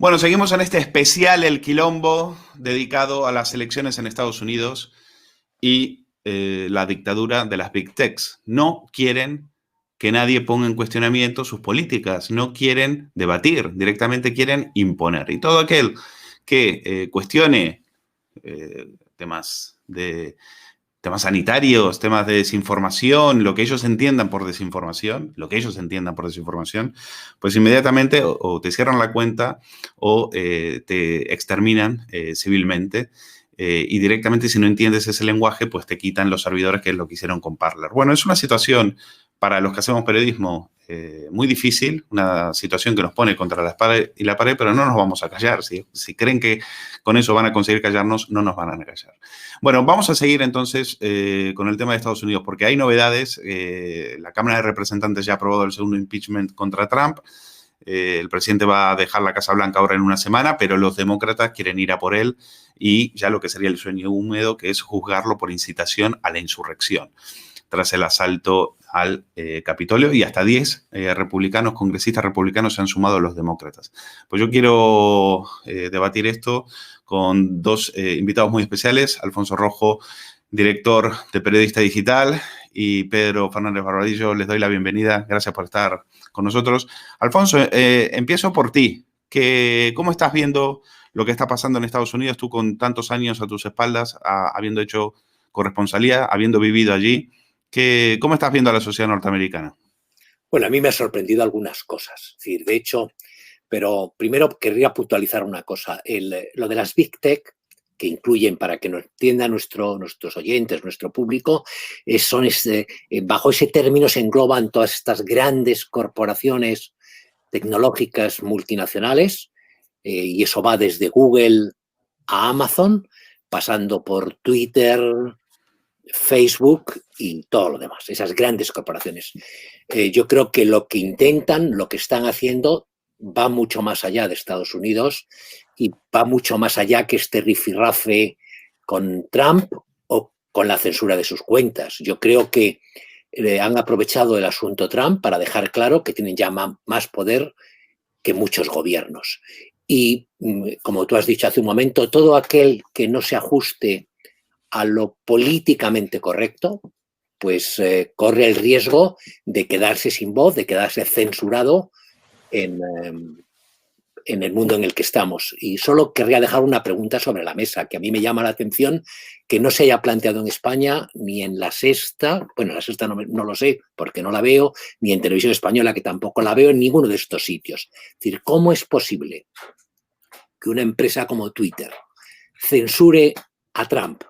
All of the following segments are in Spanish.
Bueno, seguimos en este especial El Quilombo, dedicado a las elecciones en Estados Unidos y la dictadura de las Big Techs. No quieren que nadie ponga en cuestionamiento sus políticas, no quieren debatir, directamente quieren imponer. Y todo aquel que cuestione temas sanitarios, temas de desinformación, lo que ellos entiendan por desinformación, pues inmediatamente o te cierran la cuenta o te exterminan civilmente. Y directamente, si no entiendes ese lenguaje, pues te quitan los servidores, que es lo que hicieron con Parler. Bueno, es una situación para los que hacemos periodismo muy difícil, una situación que nos pone contra la espada y la pared, pero no nos vamos a callar. Si creen que con eso van a conseguir callarnos, no nos van a callar. Bueno, vamos a seguir entonces con el tema de Estados Unidos, porque hay novedades. La Cámara de Representantes ya ha aprobado el segundo impeachment contra Trump. El presidente va a dejar la Casa Blanca ahora en una semana, pero los demócratas quieren ir a por él y ya lo que sería el sueño húmedo, que es juzgarlo por incitación a la insurrección, tras el asalto al Capitolio, y hasta 10 congresistas republicanos se han sumado a los demócratas. Pues yo quiero debatir esto con dos invitados muy especiales: Alfonso Rojo, director de Periodista Digital, y Pedro Fernández Barbadillo. Les doy la bienvenida. Gracias por estar con nosotros. Alfonso, empiezo por ti. ¿Cómo estás viendo lo que está pasando en Estados Unidos? Tú, con tantos años a tus espaldas, habiendo hecho corresponsalía, habiendo vivido allí, ¿cómo estás viendo a la sociedad norteamericana? Bueno, a mí me ha sorprendido algunas cosas. Es decir, de hecho, pero primero querría puntualizar una cosa. Lo de las Big Tech, que incluyen, para que nos entiendan nuestros oyentes, nuestro público, bajo ese término se engloban todas estas grandes corporaciones tecnológicas multinacionales, y eso va desde Google a Amazon, pasando por Twitter, Facebook y todo lo demás, esas grandes corporaciones. Yo creo que lo que intentan, lo que están haciendo, va mucho más allá de Estados Unidos y va mucho más allá que este rifirrafe con Trump o con la censura de sus cuentas. Yo creo que han aprovechado el asunto Trump para dejar claro que tienen ya más poder que muchos gobiernos. Y, como tú has dicho hace un momento, todo aquel que no se ajuste a lo políticamente correcto, pues corre el riesgo de quedarse sin voz, de quedarse censurado en el mundo en el que estamos. Y solo querría dejar una pregunta sobre la mesa, que a mí me llama la atención que no se haya planteado en España ni en La Sexta, bueno, en La Sexta no lo sé porque no la veo, ni en Televisión Española, que tampoco la veo, en ninguno de estos sitios. Es decir, ¿cómo es posible que una empresa como Twitter censure a Trump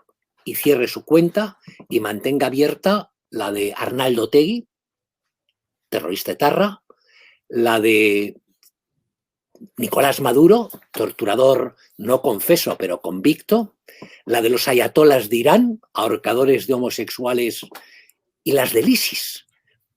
y cierre su cuenta y mantenga abierta la de Arnaldo Otegi, terrorista etarra, la de Nicolás Maduro, torturador no confeso pero convicto, la de los ayatolas de Irán, ahorcadores de homosexuales, y las del ISIS?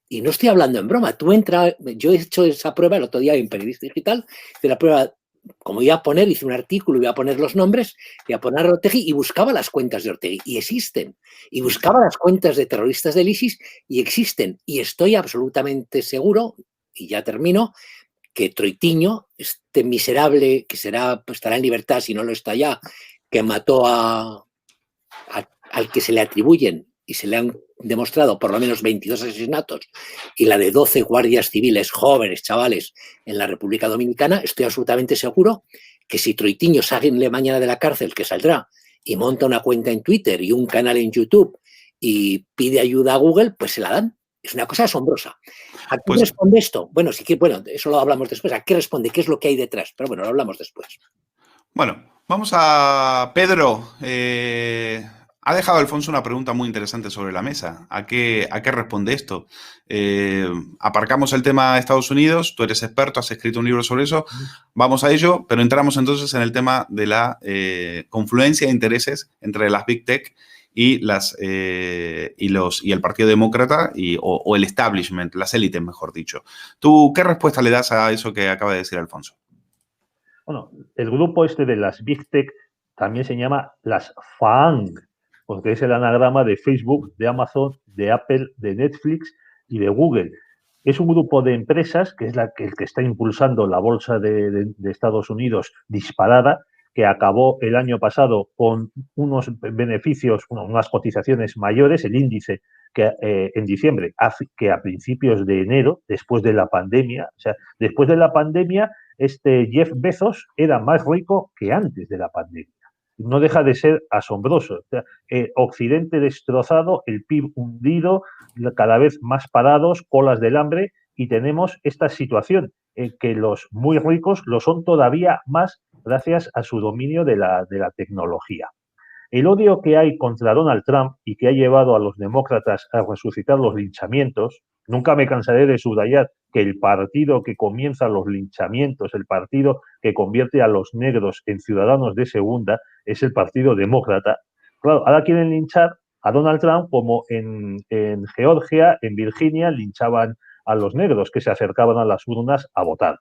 Y no estoy hablando en broma. Yo he hecho esa prueba el otro día en Periodista Digital, de la prueba, como iba a poner, hice un artículo, iba a poner los nombres, iba a poner a Ortegui y buscaba las cuentas de Ortegui, y existen. Y buscaba las cuentas de terroristas del ISIS y existen. Y estoy absolutamente seguro, y ya termino, que Troitiño, este miserable que estará en libertad si no lo está ya, que mató al que se le atribuyen y se le han demostrado por lo menos 22 asesinatos, y la de 12 guardias civiles, jóvenes, chavales, en la República Dominicana, estoy absolutamente seguro que si Troitiño sale mañana de la cárcel, que saldrá, y monta una cuenta en Twitter y un canal en YouTube y pide ayuda a Google, pues se la dan. Es una cosa asombrosa. ¿A qué responde esto? Bueno, eso lo hablamos después. ¿A qué responde? ¿Qué es lo que hay detrás? Pero bueno, lo hablamos después. Bueno, vamos a Pedro. Ha dejado Alfonso una pregunta muy interesante sobre la mesa. ¿A qué responde esto? Aparcamos el tema de Estados Unidos. Tú eres experto, has escrito un libro sobre eso. Vamos a ello, pero entramos entonces en el tema de la confluencia de intereses entre las Big Tech y el Partido Demócrata o el establishment, las élites, mejor dicho. ¿Tú qué respuesta le das a eso que acaba de decir Alfonso? Bueno, el grupo este de las Big Tech también se llama las FAANG, porque es el anagrama de Facebook, de Amazon, de Apple, de Netflix y de Google. Es un grupo de empresas que es el que está impulsando la bolsa de Estados Unidos disparada, que acabó el año pasado con unos beneficios, unas cotizaciones mayores, el índice que en diciembre, que a principios de enero, después de la pandemia, o sea, después de la pandemia, Jeff Bezos era más rico que antes de la pandemia. No deja de ser asombroso. O sea, Occidente destrozado, el PIB hundido, cada vez más parados, colas del hambre, y tenemos esta situación que los muy ricos lo son todavía más gracias a su dominio de la tecnología. El odio que hay contra Donald Trump y que ha llevado a los demócratas a resucitar los linchamientos, nunca me cansaré de subrayar que el partido que comienza los linchamientos, el partido que convierte a los negros en ciudadanos de segunda, es el Partido Demócrata. Claro, ahora quieren linchar a Donald Trump como en Georgia, en Virginia, linchaban a los negros que se acercaban a las urnas a votar.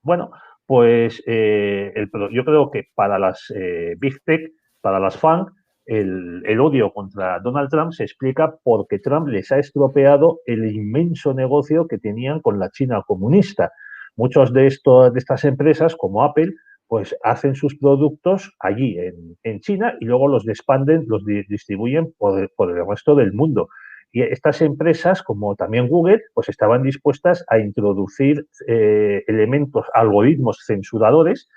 Bueno, pues yo creo que para las Big Tech, para las FANG, el odio contra Donald Trump se explica porque Trump les ha estropeado el inmenso negocio que tenían con la China comunista. Muchos de estas empresas, como Apple, pues hacen sus productos allí en China y luego los expanden, los distribuyen por el resto del mundo. Y estas empresas, como también Google, pues estaban dispuestas a introducir elementos, algoritmos censuradores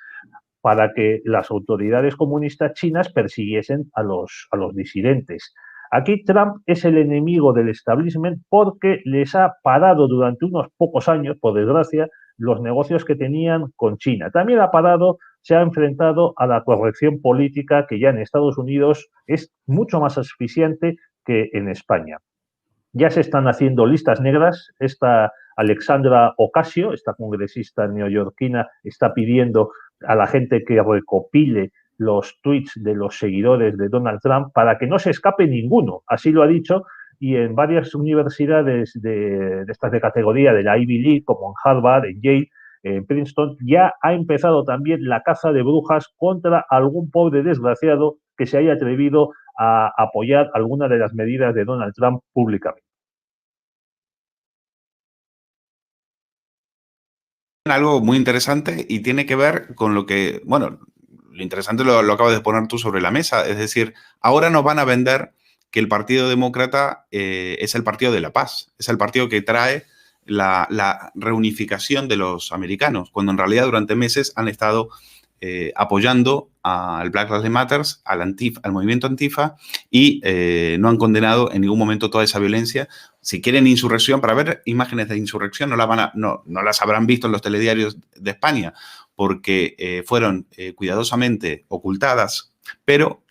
para que las autoridades comunistas chinas persiguiesen a los disidentes. Aquí Trump es el enemigo del establishment porque les ha parado durante unos pocos años, por desgracia, los negocios que tenían con China. También se ha enfrentado a la corrección política que ya en Estados Unidos es mucho más asfixiante que en España. Ya se están haciendo listas negras. Esta Alexandra Ocasio, esta congresista neoyorquina, está pidiendo a la gente que recopile los tweets de los seguidores de Donald Trump para que no se escape ninguno. Así lo ha dicho, y en varias universidades de estas de categoría de la Ivy League, como en Harvard, en Yale, en Princeton, ya ha empezado también la caza de brujas contra algún pobre desgraciado que se haya atrevido a apoyar alguna de las medidas de Donald Trump públicamente. Algo muy interesante y tiene que ver con lo que, bueno, lo interesante lo acabas de poner tú sobre la mesa, es decir, ahora nos van a vender que el Partido Demócrata es el partido de la paz, es el partido que trae la reunificación de los americanos, cuando en realidad durante meses han estado apoyando al Black Lives Matter, al movimiento Antifa, y no han condenado en ningún momento toda esa violencia. Si quieren insurrección, para ver imágenes de insurrección, no las habrán visto en los telediarios de España, porque fueron cuidadosamente ocultadas, pero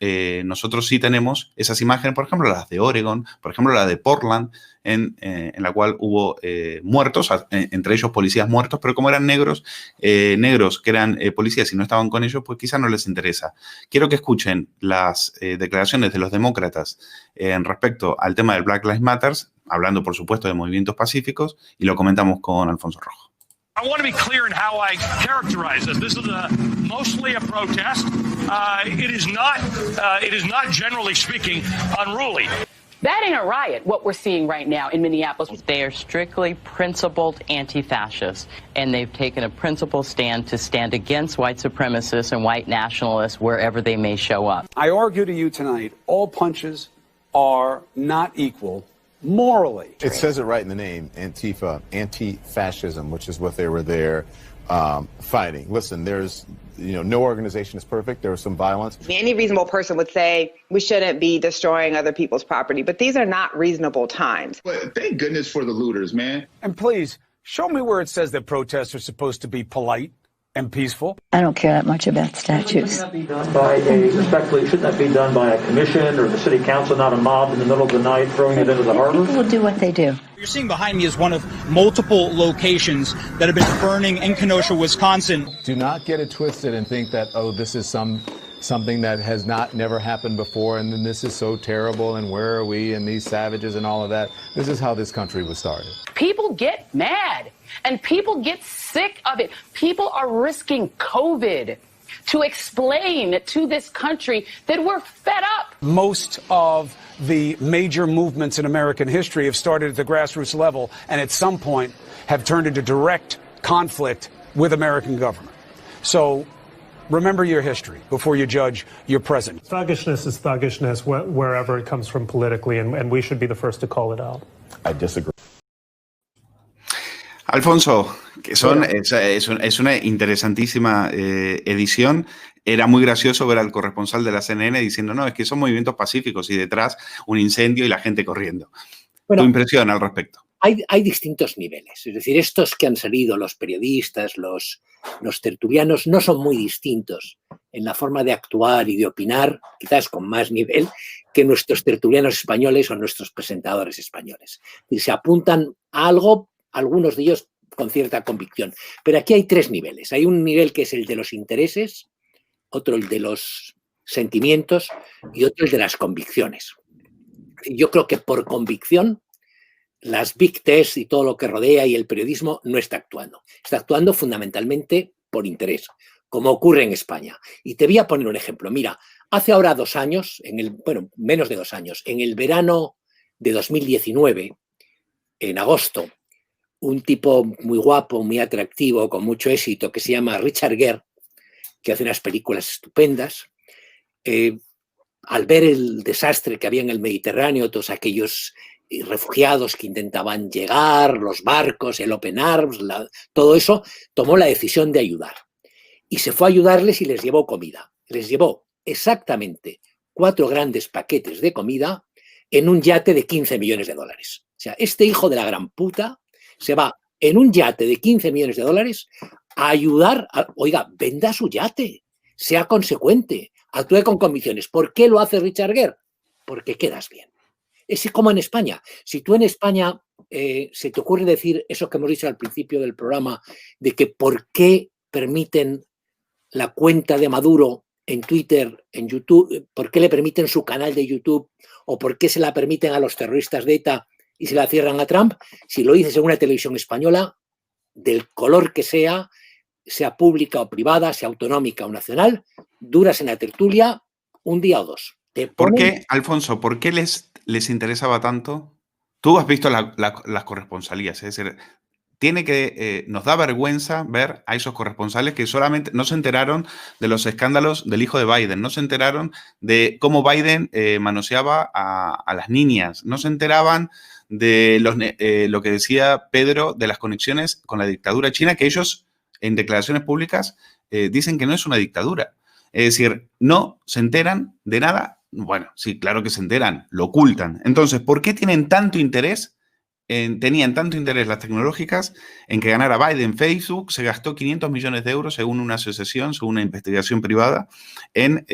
nosotros sí tenemos esas imágenes, por ejemplo, las de Oregon, por ejemplo, la de Portland, en la cual hubo muertos, entre ellos policías muertos, pero como eran negros que eran policías y no estaban con ellos, pues quizás no les interesa. Quiero que escuchen las declaraciones de los demócratas respecto al tema del Black Lives Matter, hablando, por supuesto, de movimientos pacíficos, y lo comentamos con Alfonso Rojo. I want to be clear in how I characterize this. This is mostly a protest. It is not generally speaking unruly. That ain't a riot, what we're seeing right now in Minneapolis. They are strictly principled anti-fascists, and they've taken a principled stand to stand against white supremacists and white nationalists wherever they may show up. I argue to you tonight, all punches are not equal morally. It says it right in the name, Antifa, anti-fascism, which is what they were there fighting. Listen, there's, no organization is perfect. There was some violence. Any reasonable person would say we shouldn't be destroying other people's property, but these are not reasonable times. But thank goodness for the looters, man. And please, show me where it says that protests are supposed to be polite and peaceful. I don't care that much about statues. Shouldn't that be done by a commission or the city council, not a mob in the middle of the night throwing it into the harbor? People will do what they do. What you're seeing behind me is one of multiple locations that have been burning in Kenosha, Wisconsin. Do not get it twisted and think that, this is something that has never happened before, and then this is so terrible, and where are we, and these savages and all of that. This is how this country was started. People get mad, and people get sick of it. People are risking COVID to explain to this country that we're fed up. Most of the major movements in American history have started at the grassroots level and at some point have turned into direct conflict with American government. So remember your history before you judge your present. Thuggishness is thuggishness wherever it comes from politically, and we should be the first to call it out. I disagree. Alfonso, que es una interesantísima edición. Era muy gracioso ver al corresponsal de la CNN diciendo, no, es que son movimientos pacíficos y detrás un incendio y la gente corriendo. Bueno, ¿Tu impresión al respecto? Hay distintos niveles. Es decir, estos que han salido, los periodistas, los tertulianos, no son muy distintos en la forma de actuar y de opinar, quizás con más nivel, que nuestros tertulianos españoles o nuestros presentadores españoles. Y se apuntan a algo, algunos de ellos con cierta convicción. Pero aquí hay tres niveles. Hay un nivel que es el de los intereses, otro el de los sentimientos y otro el de las convicciones. Yo creo que por convicción las big techs y todo lo que rodea y el periodismo no está actuando. Está actuando fundamentalmente por interés, como ocurre en España. Y te voy a poner un ejemplo. Mira, hace ahora 2 años, menos de 2 años, en el verano de 2019, en agosto, un tipo muy guapo, muy atractivo, con mucho éxito, que se llama Richard Gere, que hace unas películas estupendas, al ver el desastre que había en el Mediterráneo, todos aquellos refugiados que intentaban llegar, los barcos, el Open Arms, todo eso, tomó la decisión de ayudar. Y se fue a ayudarles y les llevó comida. Les llevó exactamente 4 grandes paquetes de comida en un yate de $15 millones. O sea, este hijo de la gran puta se va en un yate de $15 millones a ayudar. Oiga, venda su yate, sea consecuente, actúe con convicciones. ¿Por qué lo hace Richard Gere? Porque quedas bien. Es como en España. Si tú en España se te ocurre decir eso que hemos dicho al principio del programa, de que por qué permiten la cuenta de Maduro en Twitter, en YouTube, por qué le permiten su canal de YouTube o por qué se la permiten a los terroristas de ETA y se la cierran a Trump, si lo dices en una televisión española, del color que sea pública o privada, sea autonómica o nacional, duras en la tertulia un día o dos. ¿Por qué, Alfonso, por qué les interesaba tanto? Tú has visto las corresponsalías, es decir, nos da vergüenza ver a esos corresponsales que solamente no se enteraron de los escándalos del hijo de Biden, no se enteraron de cómo Biden manoseaba a las niñas, no se enteraban de lo que decía Pedro de las conexiones con la dictadura china, que ellos en declaraciones públicas dicen que no es una dictadura. Es decir, no se enteran de nada. Bueno, sí, claro que se enteran, lo ocultan. Entonces, ¿por qué tenían tanto interés las tecnológicas en que ganara Biden? Facebook se gastó 500 millones de euros, según una asociación, según una investigación privada, en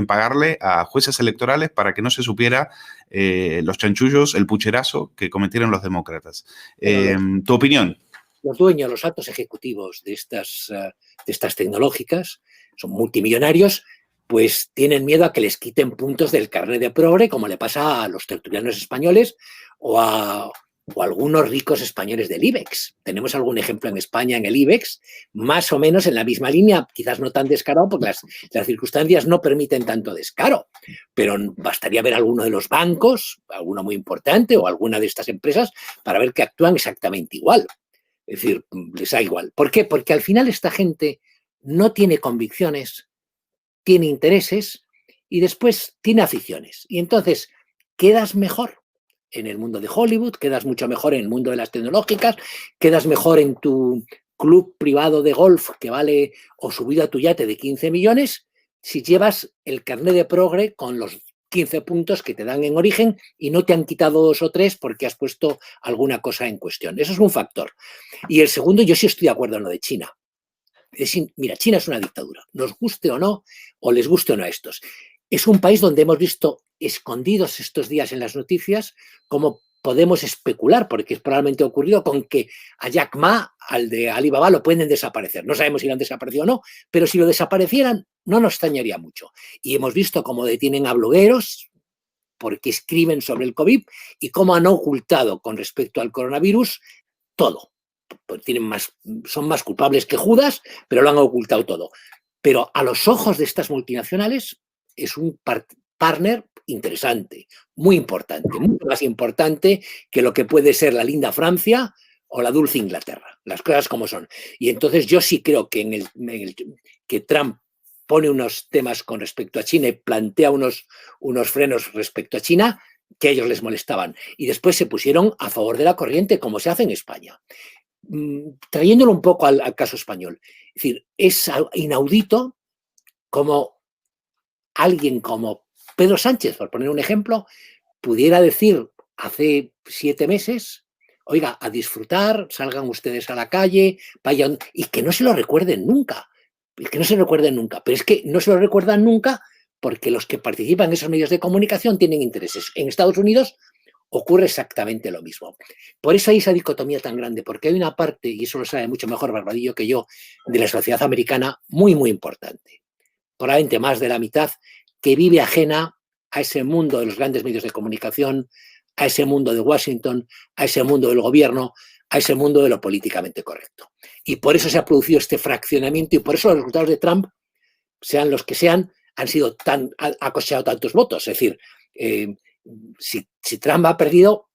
pagarle a jueces electorales para que no se supiera los chanchullos, el pucherazo que cometieron los demócratas. ¿Tu opinión? Los dueños, los altos ejecutivos de estas tecnológicas son multimillonarios, pues tienen miedo a que les quiten puntos del carnet de progre, como le pasa a los tertulianos españoles o a algunos ricos españoles del IBEX. Tenemos algún ejemplo en España en el IBEX, más o menos en la misma línea, quizás no tan descarado, porque las circunstancias no permiten tanto descaro, pero bastaría ver alguno de los bancos, alguno muy importante o alguna de estas empresas, para ver que actúan exactamente igual. Es decir, les da igual. ¿Por qué? Porque al final esta gente no tiene convicciones, tiene intereses y después tiene aficiones. Y entonces quedas mejor en el mundo de Hollywood, quedas mucho mejor en el mundo de las tecnológicas, quedas mejor en tu club privado de golf que vale, o subido a tu yate de 15 millones, si llevas el carnet de progre con los 15 puntos que te dan en origen y no te han quitado 2 o 3 porque has puesto alguna cosa en cuestión. Eso es un factor. Y el segundo, yo sí estoy de acuerdo en lo de China. Mira, China es una dictadura, nos guste o no, o les guste o no a estos. Es un país donde hemos visto escondidos estos días en las noticias cómo podemos especular, porque probablemente ha ocurrido con que a Jack Ma, al de Alibaba, lo pueden desaparecer. No sabemos si lo han desaparecido o no, pero si lo desaparecieran no nos extrañaría mucho. Y hemos visto cómo detienen a blogueros porque escriben sobre el COVID y cómo han ocultado con respecto al coronavirus todo. Pues son más culpables que Judas, pero lo han ocultado todo. pero a los ojos de estas multinacionales es un partner interesante, muy importante, mucho más importante que lo que puede ser la linda Francia o la dulce Inglaterra, las cosas como son. Y entonces yo sí creo que, que Trump pone unos temas con respecto a China y plantea unos frenos respecto a China que a ellos les molestaban. Y después se pusieron a favor de la corriente, como se hace en España. Trayéndolo un poco al caso español. Es decir, es inaudito como alguien como Pedro Sánchez, por poner un ejemplo, pudiera decir hace 7 meses, oiga, a disfrutar, salgan ustedes a la calle, vayan, y que no se lo recuerden nunca. Que no se lo recuerden nunca. Pero es que no se lo recuerdan nunca porque los que participan en esos medios de comunicación tienen intereses. En Estados Unidos ocurre exactamente lo mismo. Por eso hay esa dicotomía tan grande, porque hay una parte, y eso lo sabe mucho mejor Barbadillo que yo, de la sociedad americana muy, muy importante. Probablemente más de la mitad, que vive ajena a ese mundo de los grandes medios de comunicación, a ese mundo de Washington, a ese mundo del gobierno, a ese mundo de lo políticamente correcto. Y por eso se ha producido este fraccionamiento y por eso los resultados de Trump, sean los que sean, ha cosechado tantos votos. Es decir, si Trump ha perdido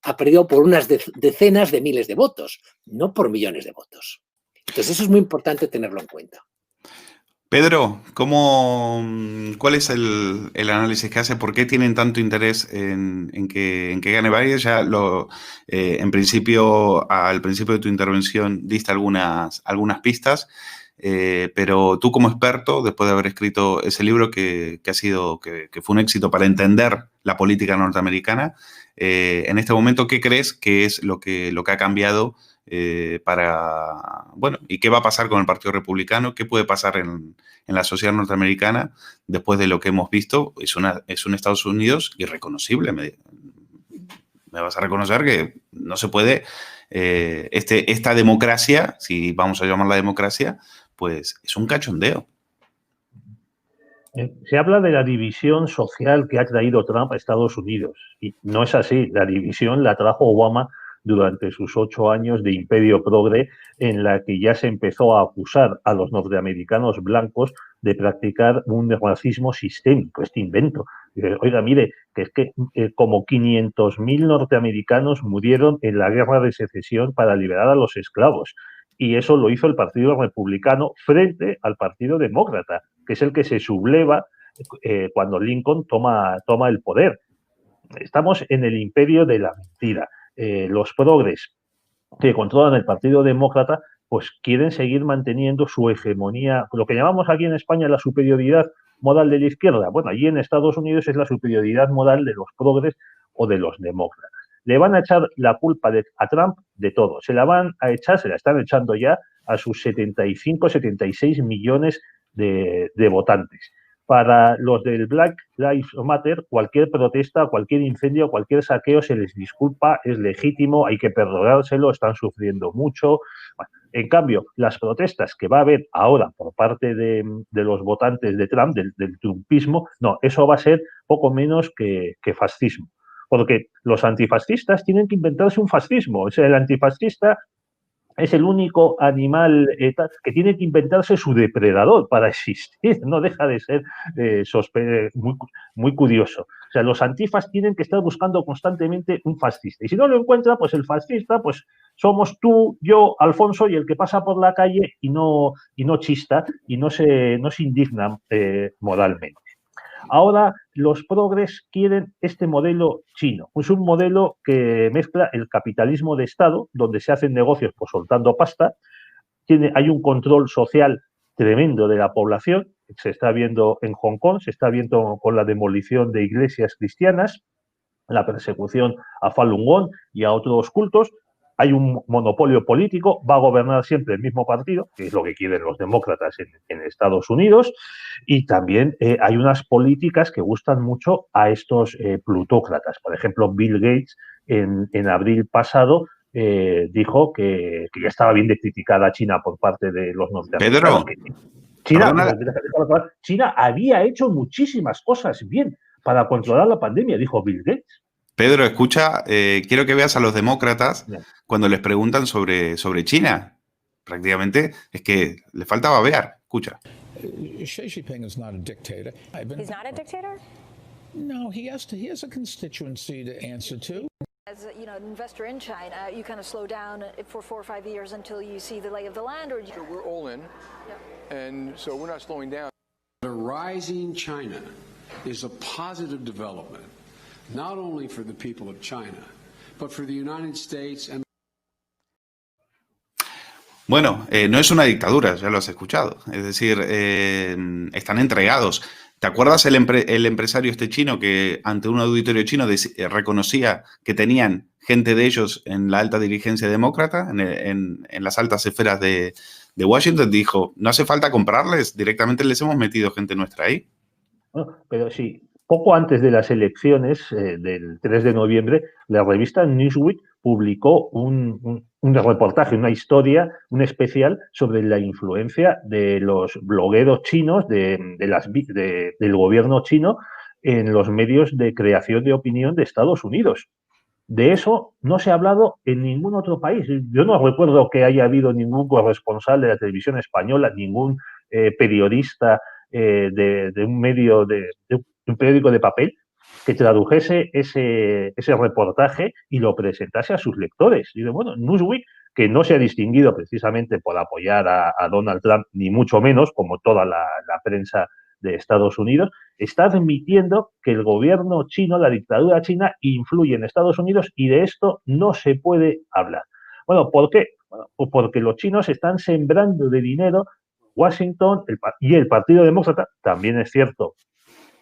por unas decenas de miles de votos, no por millones de votos. Entonces eso es muy importante tenerlo en cuenta. Pedro, ¿cuál es el análisis que hace? ¿Por qué tienen tanto interés en que gane Biden? Ya en principio, al principio de tu intervención diste algunas pistas, pero tú como experto, después de haber escrito ese libro que fue un éxito para entender la política norteamericana, en este momento, ¿qué crees que es lo que ha cambiado? ¿Y qué va a pasar con el Partido Republicano? ¿Qué puede pasar en la sociedad norteamericana después de lo que hemos visto? Es un Estados Unidos irreconocible. Me vas a reconocer que no se puede, esta democracia, si vamos a llamarla democracia, pues es un cachondeo. Se habla de la división social que ha traído Trump a Estados Unidos y no es así. La división la trajo Obama durante sus 8 años de imperio progre, en la que ya se empezó a acusar a los norteamericanos blancos de practicar un racismo sistémico, este invento. Oiga, mire, que es que como 500.000 norteamericanos murieron en la guerra de secesión para liberar a los esclavos. Y eso lo hizo el Partido Republicano frente al Partido Demócrata, que es el que se subleva cuando Lincoln toma el poder. Estamos en el imperio de la mentira. Los progres que controlan el Partido Demócrata pues quieren seguir manteniendo su hegemonía, lo que llamamos aquí en España la superioridad moral de la izquierda. Bueno, allí en Estados Unidos es la superioridad moral de los progres o de los demócratas. Le van a echar la culpa a Trump de todo. Se la van a echar, se la están echando ya a sus 75, 76 millones de votantes. Para los del Black Lives Matter, cualquier protesta, cualquier incendio, cualquier saqueo se les disculpa, es legítimo, hay que perdonárselo, están sufriendo mucho. Bueno, en cambio, las protestas que va a haber ahora por parte de los votantes de Trump, del trumpismo, no, eso va a ser poco menos que fascismo. Porque los antifascistas tienen que inventarse un fascismo. O sea, el antifascista es el único animal que tiene que inventarse su depredador para existir. No deja de ser muy, muy curioso. O sea, los antifas tienen que estar buscando constantemente un fascista. Y si no lo encuentra, pues el fascista, pues somos tú, yo, Alfonso, y el que pasa por la calle y no chista y no se indigna moralmente. Ahora los progres quieren este modelo chino. Es un modelo que mezcla el capitalismo de Estado, donde se hacen negocios pues soltando pasta. Hay un control social tremendo de la población. Se está viendo en Hong Kong, se está viendo con la demolición de iglesias cristianas, la persecución a Falun Gong y a otros cultos. Hay un monopolio político, va a gobernar siempre el mismo partido, que es lo que quieren los demócratas en Estados Unidos, y también hay unas políticas que gustan mucho a estos plutócratas. Por ejemplo, Bill Gates en abril pasado dijo que ya estaba bien de criticar a China por parte de los norteamericanos. Pedro, China había hecho muchísimas cosas bien para controlar la pandemia, dijo Bill Gates. Pedro, escucha, quiero que veas a los demócratas cuando les preguntan sobre China. Prácticamente es que les falta babear. Escucha. Xi Jinping is not a dictator. He's not a dictator? No, he has a constituency to answer to. As an investor in China, you kind of slow down for 4 or 5 years until you see the lay of the land, or so we're all in, and so we're not slowing down. The rising China is a positive development, not only for the people of China, but for the United States and. Bueno, no es una dictadura, ya lo has escuchado. Es decir, están entregados. ¿Te acuerdas el empresario este chino que ante un auditorio chino reconocía que tenían gente de ellos en la alta dirigencia demócrata, en las altas esferas de Washington? Dijo, no hace falta comprarles, directamente les hemos metido gente nuestra ahí. Bueno, pero sí, poco antes de las elecciones del 3 de noviembre, la revista Newsweek publicó un reportaje, una historia, un especial sobre la influencia de los blogueros chinos, del gobierno chino, en los medios de creación de opinión de Estados Unidos. De eso no se ha hablado en ningún otro país. Yo no recuerdo que haya habido ningún corresponsal de la televisión española, ningún periodista de un medio, de un periódico de papel, que tradujese ese reportaje y lo presentase a sus lectores. Y bueno, Newsweek, que no se ha distinguido precisamente por apoyar a Donald Trump, ni mucho menos, como toda la prensa de Estados Unidos, está admitiendo que el gobierno chino, la dictadura china, influye en Estados Unidos y de esto no se puede hablar. Bueno, ¿por qué? Bueno, pues porque los chinos están sembrando de dinero Washington y el Partido Demócrata. También es cierto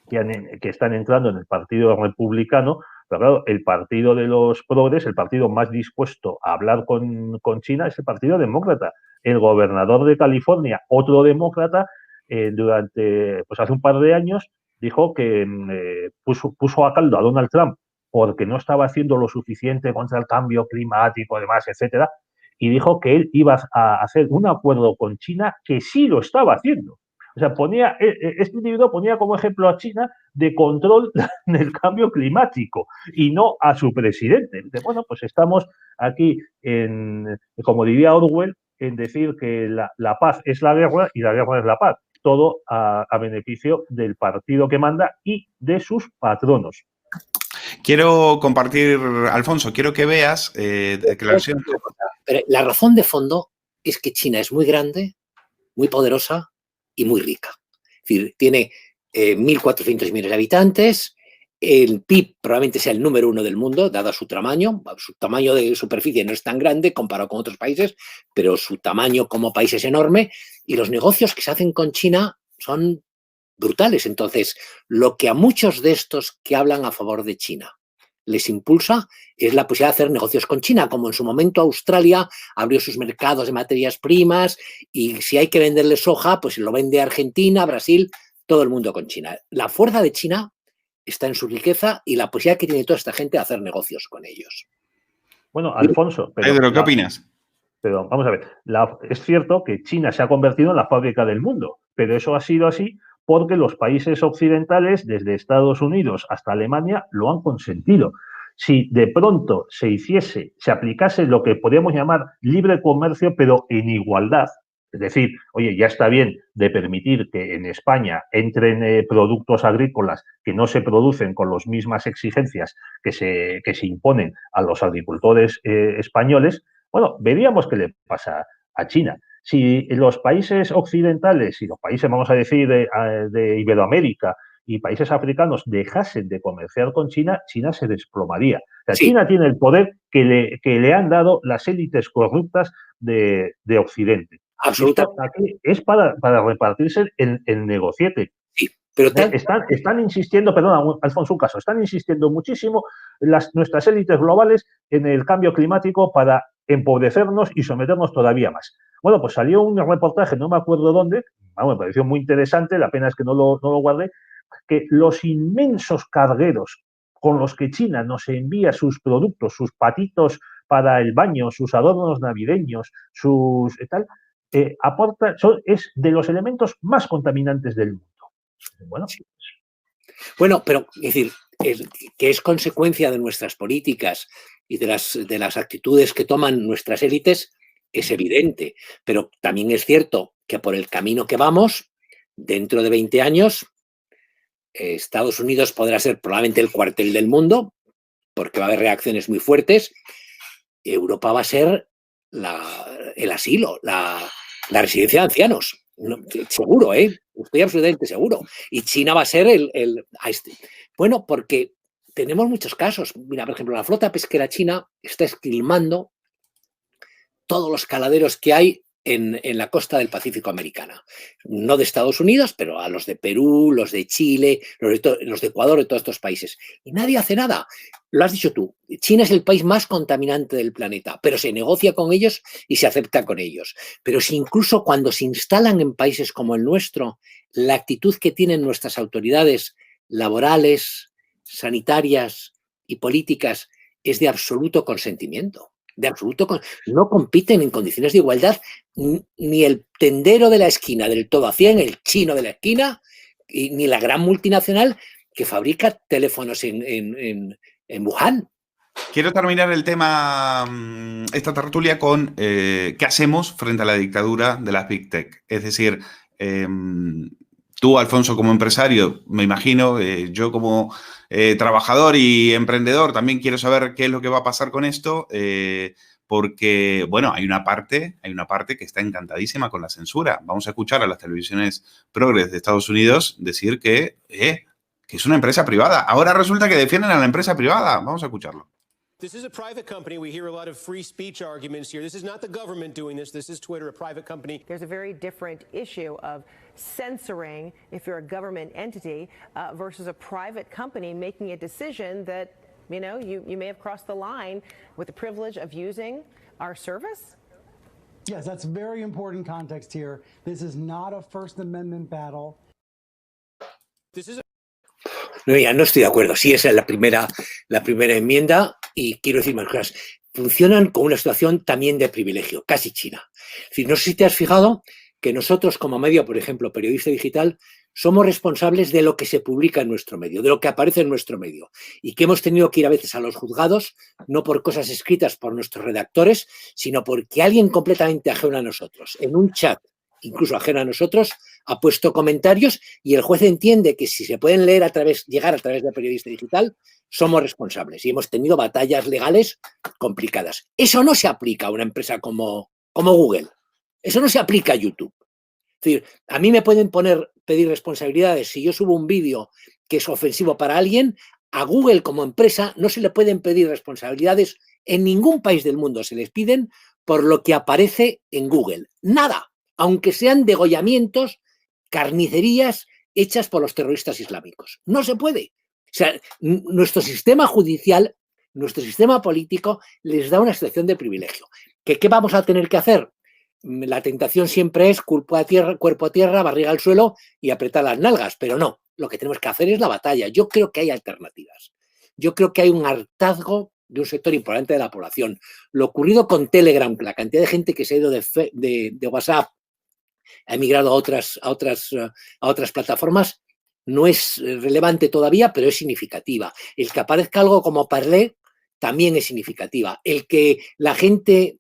que están entrando en el Partido Republicano, pero claro, el partido de los progres, el partido más dispuesto a hablar con China, es el Partido Demócrata. El gobernador de California, otro demócrata, hace un par de años, dijo que puso a caldo a Donald Trump porque no estaba haciendo lo suficiente contra el cambio climático, además, etcétera, y dijo que él iba a hacer un acuerdo con China que sí lo estaba haciendo. O sea, este individuo ponía como ejemplo a China de control del cambio climático y no a su presidente. Bueno, pues estamos aquí, como diría Orwell, en decir que la paz es la guerra y la guerra es la paz. Todo a beneficio del partido que manda y de sus patronos. Quiero compartir, Alfonso, quiero que veas declaraciones. Pero la razón de fondo es que China es muy grande, muy poderosa y muy rica. Es decir, tiene 1.400 millones de habitantes, el PIB probablemente sea el número 1 del mundo, dado su tamaño de superficie no es tan grande comparado con otros países, pero su tamaño como país es enorme y los negocios que se hacen con China son brutales. Entonces, lo que a muchos de estos que hablan a favor de China les impulsa es la posibilidad de hacer negocios con China, como en su momento Australia abrió sus mercados de materias primas y si hay que venderle soja, pues lo vende Argentina, Brasil, todo el mundo con China. La fuerza de China está en su riqueza y la posibilidad que tiene toda esta gente de hacer negocios con ellos. Bueno, Alfonso, Pedro, ¿qué opinas? Pero vamos a ver, es cierto que China se ha convertido en la fábrica del mundo, pero eso ha sido así porque los países occidentales, desde Estados Unidos hasta Alemania, lo han consentido. Si de pronto se aplicase lo que podríamos llamar libre comercio, pero en igualdad, es decir, oye, ya está bien de permitir que en España entren productos agrícolas que no se producen con las mismas exigencias que se imponen a los agricultores españoles, bueno, veríamos qué le pasa a China. Si los países occidentales y los países, vamos a decir, de Iberoamérica y países africanos dejasen de comerciar con China, China se desplomaría. O sea, sí. China tiene el poder que le han dado las élites corruptas de Occidente. Absolutamente. Aquí es para repartirse el negociete. Sí, pero están insistiendo, perdona, Alfonso, un caso, están insistiendo muchísimo nuestras élites globales en el cambio climático para empobrecernos y someternos todavía más. Bueno, pues salió un reportaje, no me acuerdo dónde, me pareció muy interesante, la pena es que no lo guardé, que los inmensos cargueros con los que China nos envía sus productos, sus patitos para el baño, sus adornos navideños, sus tal, es de los elementos más contaminantes del mundo. Bueno, pero es decir, que es consecuencia de nuestras políticas y de las actitudes que toman nuestras élites es evidente, pero también es cierto que por el camino que vamos dentro de 20 años, Estados Unidos podrá ser probablemente el cuartel del mundo, porque va a haber reacciones muy fuertes. Europa va a ser el asilo, la residencia de ancianos. No, seguro, estoy absolutamente seguro. Y China va a ser Bueno, porque tenemos muchos casos. Mira, por ejemplo, la flota pesquera china está esquilmando todos los caladeros que hay en la costa del Pacífico americana. No de Estados Unidos, pero a los de Perú, los de Chile, los de Ecuador, de todos estos países. Y nadie hace nada. Lo has dicho tú. China es el país más contaminante del planeta, pero se negocia con ellos y se acepta con ellos. Pero si incluso cuando se instalan en países como el nuestro, la actitud que tienen nuestras autoridades laborales, sanitarias y políticas es de absoluto consentimiento. No compiten en condiciones de igualdad ni el tendero de la esquina del todo a 100, el chino de la esquina, ni la gran multinacional que fabrica teléfonos en Wuhan. Quiero terminar el tema, esta tertulia, con qué hacemos frente a la dictadura de las Big Tech. Es decir, tú, Alfonso, como empresario, me imagino, yo como trabajador y emprendedor también quiero saber qué es lo que va a pasar con esto, porque, bueno, hay una parte que está encantadísima con la censura. Vamos a escuchar a las televisiones progres de Estados Unidos decir que es una empresa privada. Ahora resulta que defienden a la empresa privada. Vamos a escucharlo. This is a private company. We hear a lot of free speech arguments here. This is not the government doing this. This is Twitter, a private company. There's a very different issue of censoring if you're a government entity versus a private company making a decision that, you may have crossed the line with the privilege of using our service. Yes, that's very important context here. This is not a First Amendment battle. This is a No estoy de acuerdo. Sí, esa es la primera enmienda y quiero decir más cosas. Funcionan con una situación también de privilegio, casi China. Es decir, no sé si te has fijado que nosotros como medio, por ejemplo, periodista digital, somos responsables de lo que se publica en nuestro medio, de lo que aparece en nuestro medio y que hemos tenido que ir a veces a los juzgados, no por cosas escritas por nuestros redactores, sino porque alguien completamente ajeno a nosotros, en un chat, incluso ajeno a nosotros, ha puesto comentarios y el juez entiende que si se pueden leer llegar a través de periodista digital, somos responsables y hemos tenido batallas legales complicadas. Eso no se aplica a una empresa como Google. Eso no se aplica a YouTube. Es decir, a mí me pueden pedir responsabilidades si yo subo un vídeo que es ofensivo para alguien. A Google como empresa no se le pueden pedir responsabilidades en ningún país del mundo. Se les piden por lo que aparece en Google. Nada. Aunque sean degollamientos, carnicerías hechas por los terroristas islámicos. No se puede. O sea, nuestro sistema judicial, nuestro sistema político les da una situación de privilegio. ¿Qué vamos a tener que hacer? La tentación siempre es cuerpo a tierra, barriga al suelo y apretar las nalgas, pero no. Lo que tenemos que hacer es la batalla. Yo creo que hay alternativas. Yo creo que hay un hartazgo de un sector importante de la población. Lo ocurrido con Telegram, la cantidad de gente que se ha ido de WhatsApp, ha emigrado a otras plataformas, no es relevante todavía, pero es significativa. El que aparezca algo como Parler también es significativa. El que la gente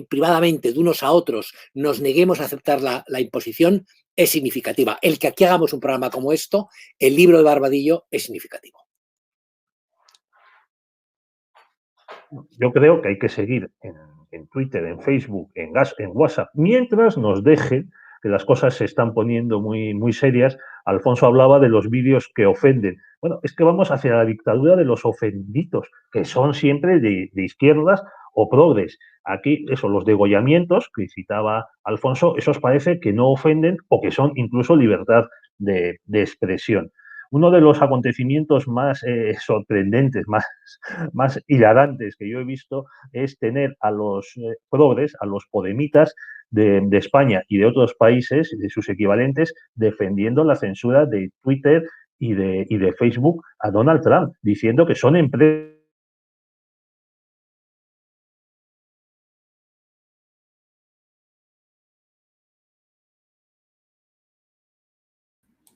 privadamente, de unos a otros, nos neguemos a aceptar la imposición es significativa. El que aquí hagamos un programa como esto, el libro de Barbadillo, es significativo. Yo creo que hay que seguir en Twitter, en Facebook, en WhatsApp, mientras nos dejen, que las cosas se están poniendo muy, muy serias. Alfonso hablaba de los vídeos que ofenden. Bueno, es que vamos hacia la dictadura de los ofendidos, que son siempre de izquierdas o progres. Aquí, los degollamientos que citaba Alfonso, esos parece que no ofenden o que son incluso libertad de expresión. Uno de los acontecimientos más sorprendentes, más hilarantes que yo he visto es tener a los progres, a los podemitas de España y de otros países, de sus equivalentes, defendiendo la censura de Twitter y de Facebook a Donald Trump, diciendo que son empresas.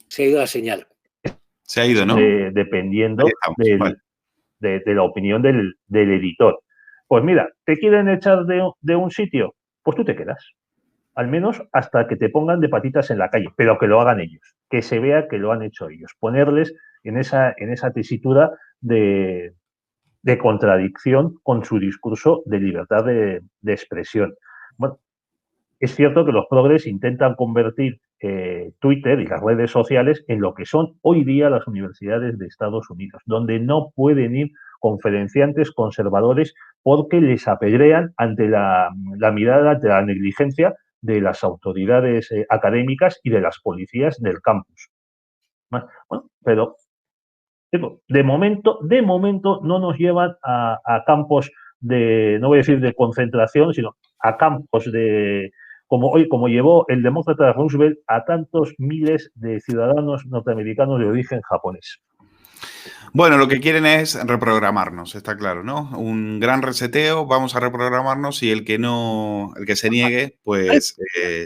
Se ha ido la señal. Se ha ido, ¿no? Dependiendo de la opinión del editor. Pues mira, ¿te quieren echar de un sitio? Pues tú te quedas. al menos hasta que te pongan de patitas en la calle, pero que lo hagan ellos, que se vea que lo han hecho ellos, ponerles en esa tesitura de contradicción con su discurso de libertad de expresión. Bueno, es cierto que los progres intentan convertir Twitter y las redes sociales en lo que son hoy día las universidades de Estados Unidos, donde no pueden ir conferenciantes conservadores porque les apedrean ante la mirada, ante la negligencia de las autoridades académicas y de las policías del campus. Bueno, pero de momento no nos llevan a campos de, no voy a decir de concentración, sino a campos de, como llevó el demócrata Roosevelt a tantos miles de ciudadanos norteamericanos de origen japonés. Bueno, lo que quieren es reprogramarnos, está claro, ¿no? Un gran reseteo, vamos a reprogramarnos y el que se niegue, pues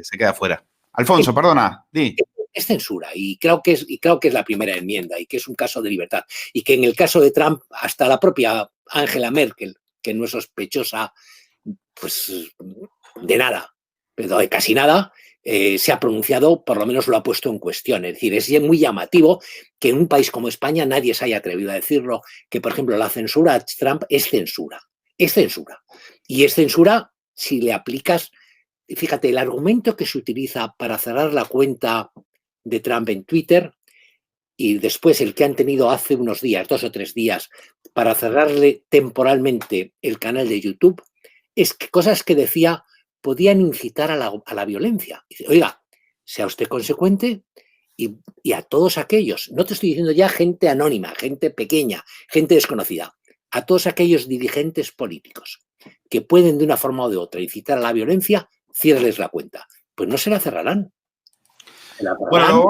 se queda fuera. Alfonso, perdona, di. Es censura y creo que es la primera enmienda y que es un caso de libertad y que en el caso de Trump hasta la propia Angela Merkel, que no es sospechosa pues de nada, pero de casi nada, se ha pronunciado, por lo menos lo ha puesto en cuestión. Es decir, es muy llamativo que en un país como España nadie se haya atrevido a decirlo, que por ejemplo la censura a Trump es censura. Es censura. Y es censura si le aplicas, fíjate, el argumento que se utiliza para cerrar la cuenta de Trump en Twitter y después el que han tenido hace unos días, 2 o 3 días, para cerrarle temporalmente el canal de YouTube, es que cosas que decía podían incitar a la violencia. Dice, oiga, sea usted consecuente y a todos aquellos, no te estoy diciendo ya gente anónima, gente pequeña, gente desconocida, a todos aquellos dirigentes políticos que pueden de una forma o de otra incitar a la violencia, ciérreles la cuenta. Pues no se la cerrarán. Bueno,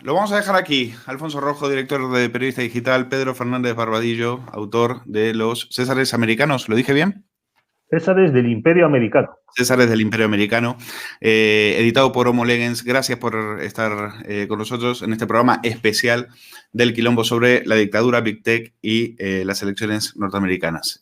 lo vamos a dejar aquí. Alfonso Rojo, director de Periodista Digital, Pedro Fernández Barbadillo, autor de Los Césares Americanos. ¿Lo dije bien? Césares del Imperio Americano. Césares del Imperio Americano, editado por Homo Legens. Gracias por estar con nosotros en este programa especial del quilombo sobre la dictadura, Big Tech y las elecciones norteamericanas.